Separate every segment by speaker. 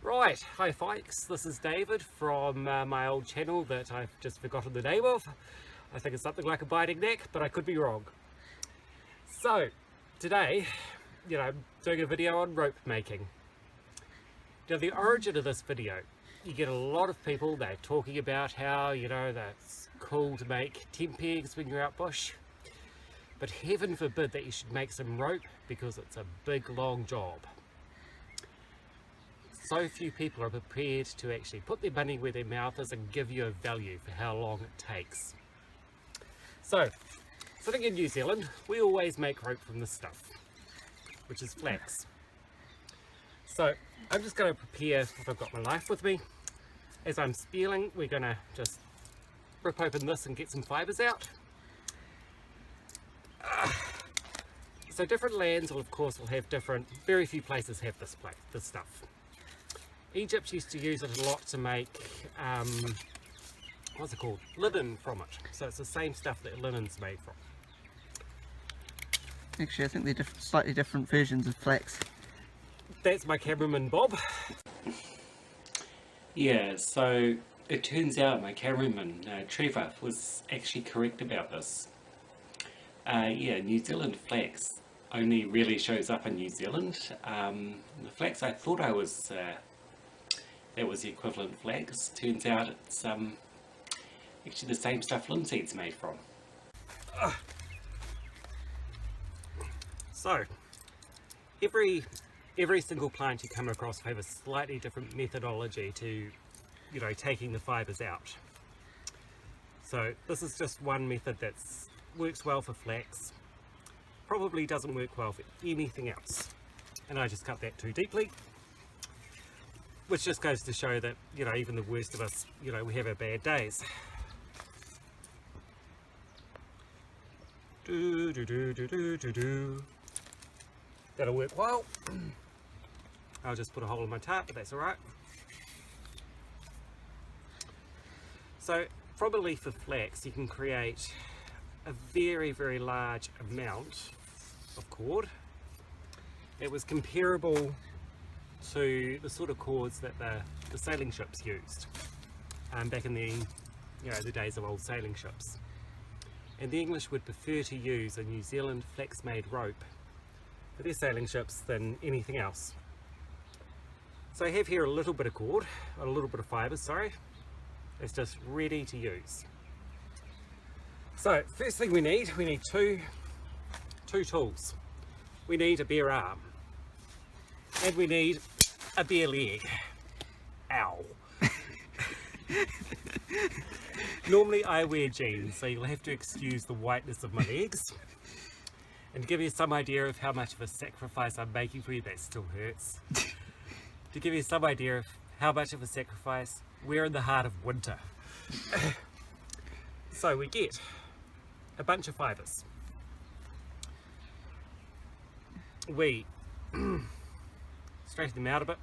Speaker 1: Right, hi folks, this is David from my old channel that I've just forgotten the name of. I think it's something like A Biting Neck, but I could be wrong. So, today, doing a video on rope making. Now the origin of this video, you get a lot of people, they're talking about how, that's cool to make tent pegs when you're out bush. But heaven forbid that you should make some rope because it's a big long job. So few people are prepared to actually put their money where their mouth is and give you a value for how long it takes. So, sitting in New Zealand, we always make rope from this stuff, which is flax. So, I'm just going to prepare, if I've got my knife with me, as I'm spearing, we're going to just rip open this and get some fibres out. So different lands will of course have different, very few places have this stuff. Egypt used to use it a lot to make, what's it called, linen from it. So it's the same stuff that linen's made from.
Speaker 2: Actually, I think they're slightly different versions of flax.
Speaker 1: That's my cameraman Bob. Yeah, so it turns out my cameraman Trevor was actually correct about this. Yeah, New Zealand flax only really shows up in New Zealand. The flax I thought that was the equivalent flax. Turns out it's actually the same stuff linseed's made from. So, every single plant you come across will have a slightly different methodology to, taking the fibres out. So this is just one method that works well for flax. Probably doesn't work well for anything else. And I just cut that too deeply. Which just goes to show that, even the worst of us, we have our bad days. That'll work well. I'll just put a hole in my tarp, but that's alright. So, from a leaf of flax, you can create a very, very large amount of cord. It was comparable to the sort of cords that the sailing ships used back in the the days of old sailing ships. And the English would prefer to use a New Zealand flax made rope for their sailing ships than anything else. So I have here a little bit of cord, a little bit of fibres, sorry. It's just ready to use. So first thing we need two tools. We need a bare arm and we need a bare leg. Ow. Normally I wear jeans, so you'll have to excuse the whiteness of my legs. And to give you some idea of how much of a sacrifice I'm making for you, that still hurts. To give you some idea of how much of a sacrifice, we're in the heart of winter. So we get a bunch of fibres. We straighten them out a bit.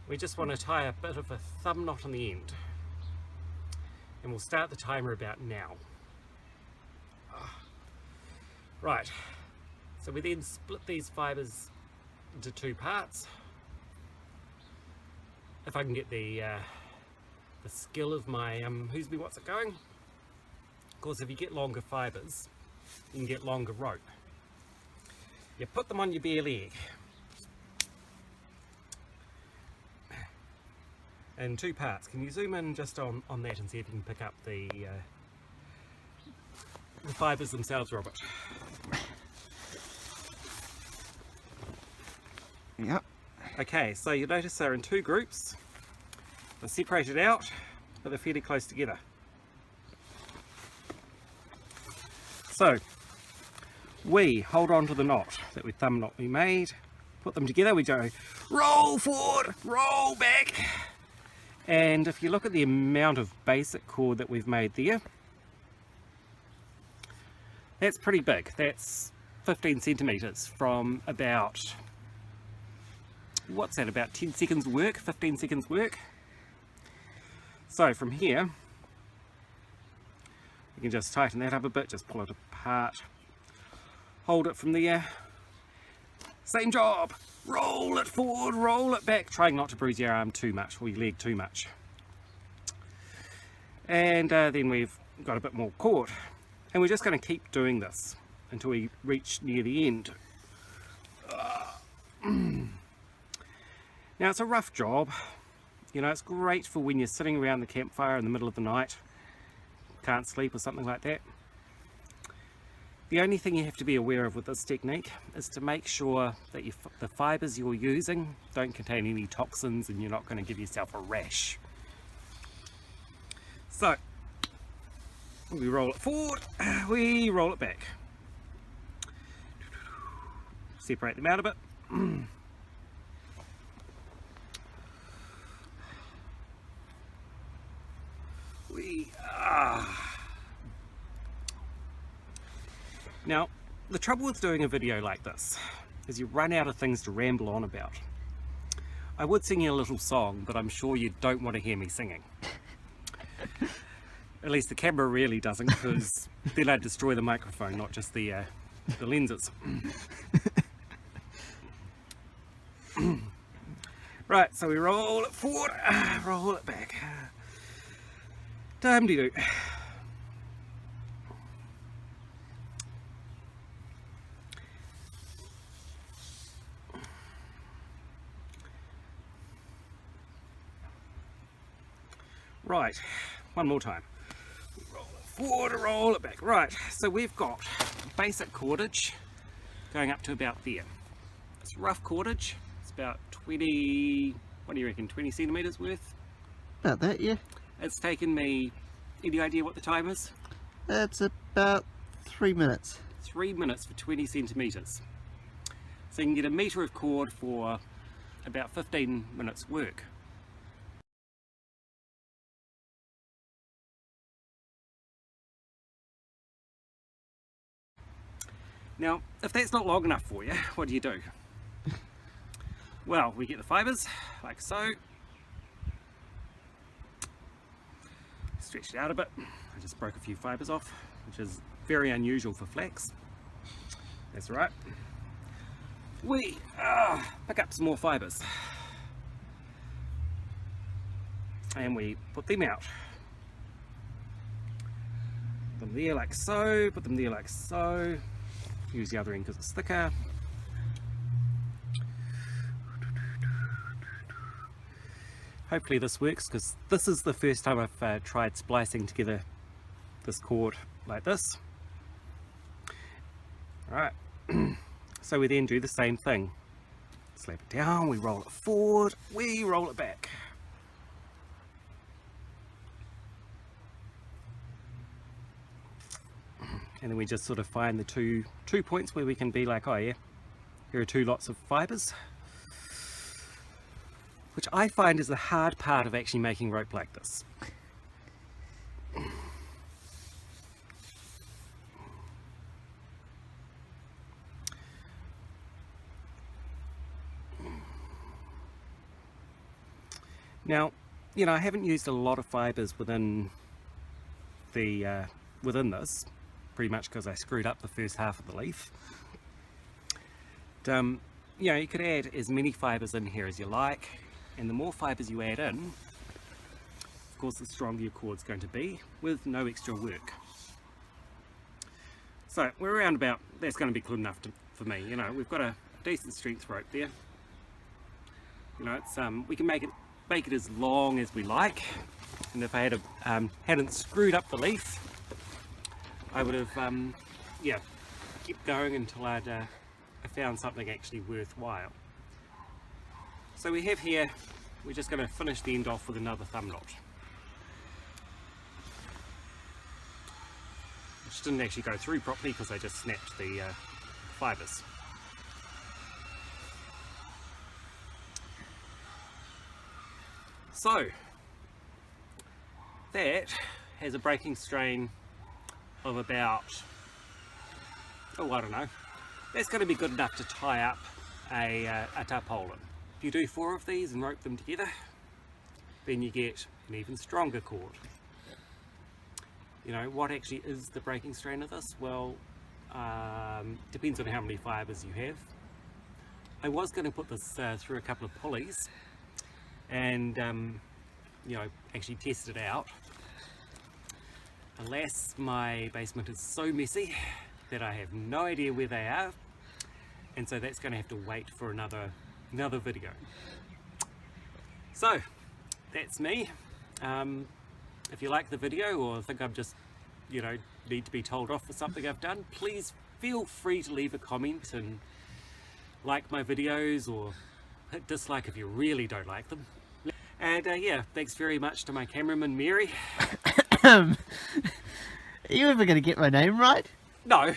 Speaker 1: We just want to tie a bit of a thumb knot on the end. And we'll start the timer about now. Right, so we then split these fibres into two parts. If I can get the skill of my who's me what's it going. Of course, if you get longer fibres, you can get longer rope. You put them on your bare leg. In two parts. Can you zoom in just on that and see if you can pick up the fibres themselves, Robert?
Speaker 2: Yep.
Speaker 1: Okay, so you notice they're in two groups. They're separated out, but they're fairly close together. So, we hold on to the knot, that thumb knot we made, put them together, we go roll forward, roll back. And if you look at the amount of basic cord that we've made there, that's pretty big. That's 15 centimetres from about, what's that, about 10 seconds work, 15 seconds work. So from here, you can just tighten that up a bit, just pull it apart, hold it from there, Same job. Roll it forward, roll it back, trying not to bruise your arm too much or your leg too much. And then we've got a bit more cord. And we're just going to keep doing this until we reach near the end. Now it's a rough job. You know, it's great for when you're sitting around the campfire in the middle of the night, can't sleep or something like that. The only thing you have to be aware of with this technique is to make sure that the fibres you're using don't contain any toxins and you're not going to give yourself a rash. So, we roll it forward, we roll it back. Separate them out a bit. Now, the trouble with doing a video like this is you run out of things to ramble on about. I would sing you a little song, but I'm sure you don't want to hear me singing. At least the camera really doesn't, because then I'd destroy the microphone, not just the lenses. Right, so we roll it forward, roll it back. Dum-de-doo. Right, one more time. Roll it forward, roll it back. Right, so we've got basic cordage going up to about there. It's rough cordage. It's about 20, what do you reckon, 20 centimetres worth?
Speaker 2: About that, yeah.
Speaker 1: It's taken me, any idea what the time is?
Speaker 2: That's about 3 minutes.
Speaker 1: 3 minutes for 20 centimetres. So you can get a metre of cord for about 15 minutes work. Now, if that's not long enough for you, what do you do? Well, we get the fibres, like so. Stretch it out a bit. I just broke a few fibres off, which is very unusual for flax. That's right. We pick up some more fibres. And we put them out. Put them there like so, put them there like so. Use the other end because it's thicker. Hopefully this works, because this is the first time I've tried splicing together this cord like this. Alright, so we then do the same thing. Slap it down, we roll it forward, we roll it back. And then we just sort of find the two points where we can be like, oh yeah, here are two lots of fibres. Which I find is the hard part of actually making rope like this. Now, you know, I haven't used a lot of fibres within the within this, pretty much because I screwed up the first half of the leaf. But, you know, you could add as many fibres in here as you like, and the more fibres you add in, of course, the stronger your cord's going to be with no extra work. So we're around about, that's going to be good enough for me. You know, we've got a decent strength rope there. You know, it's we can make it as long as we like, and if I had hadn't screwed up the leaf, I would have yeah, kept going until I found something actually worthwhile. So we have here, we're just going to finish the end off with another thumb knot, which didn't actually go through properly because I just snapped the fibres. So that has a breaking strain of about, oh, I don't know, that's going to be good enough to tie up a tarpaulin. If you do 4 of these and rope them together, then you get an even stronger cord. You know, what actually is the breaking strain of this? Well, depends on how many fibres you have. I was going to put this through a couple of pulleys and you know, actually test it out. Alas, my basement is so messy that I have no idea where they are, and so that's going to have to wait for another video. So that's me. If you like the video or think I'm just, you know, need to be told off for something I've done, please feel free to leave a comment and like my videos, or hit dislike if you really don't like them. And yeah, thanks very much to my cameraman Mary.
Speaker 2: Are you ever going to get my name right?
Speaker 1: No.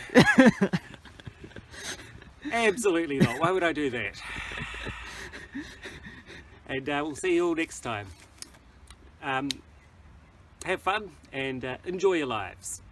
Speaker 1: Absolutely not. Why would I do that? And we'll see you all next time. Have fun and enjoy your lives.